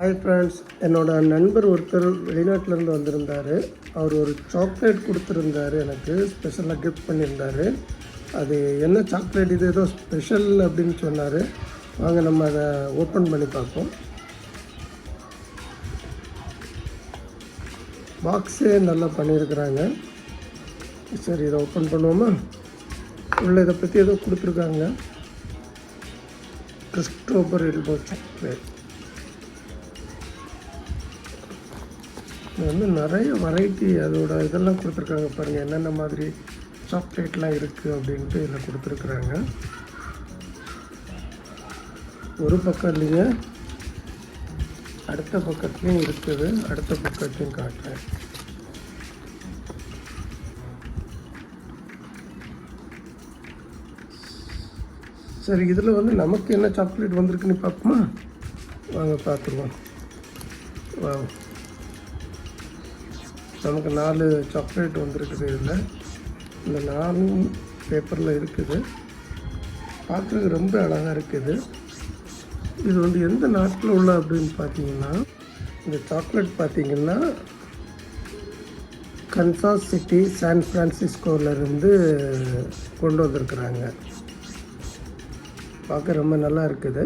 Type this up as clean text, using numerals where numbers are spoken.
Hi friends, என்னோட நண்பர் ஒருத்தர் வெளிநாட்டிலேருந்து வந்திருந்தார். அவர் ஒரு சாக்லேட் கொடுத்துருந்தார், எனக்கு ஸ்பெஷலாக கிஃப்ட் பண்ணியிருந்தார். அது என்ன சாக்லேட், இது ஏதோ ஸ்பெஷல் அப்படின்னு சொன்னார். வாங்க நம்ம அதை ஓப்பன் பண்ணி பார்ப்போம். பாக்ஸே நல்லா பண்ணியிருக்கிறாங்க. சரி, இதை ஓப்பன் பண்ணுவோமா? உள்ள இதை பற்றி ஏதோ கொடுத்துருக்காங்க. Christopher elbow chocolate. இது வந்து நிறைய வெரைட்டி அதோட இதெல்லாம் கொடுத்துருக்காங்க. பாருங்கள் என்னென்ன மாதிரி சாக்லேட்லாம் இருக்குது அப்படின்ட்டு இதில் கொடுத்துருக்குறாங்க. ஒரு பக்கம் இல்லைங்க, அடுத்த பக்கத்துலேயும் இருக்குது. அடுத்த பக்கத்தையும் காட்டுறேன். சரி, இதில் வந்து நமக்கு என்ன சாக்லேட் வந்திருக்குன்னு பார்ப்போமா? வாங்க பார்த்துருவோம். வா, நமக்கு 4 சாக்லேட் வந்திருக்குது. இதில் இந்த 4 பேப்பரில் இருக்குது. பார்க்குறதுக்கு ரொம்ப அழகாக இருக்குது. இது வந்து எந்த நாட்டில் உள்ள அப்படின்னு பார்த்தீங்கன்னா, இந்த சாக்லேட் பார்த்திங்கன்னா கன்சாஸ் சிட்டி, சான் ஃப்ரான்சிஸ்கோவிலேருந்து கொண்டு வந்திருக்குறாங்க. பார்க்க ரொம்ப நல்லா இருக்குது.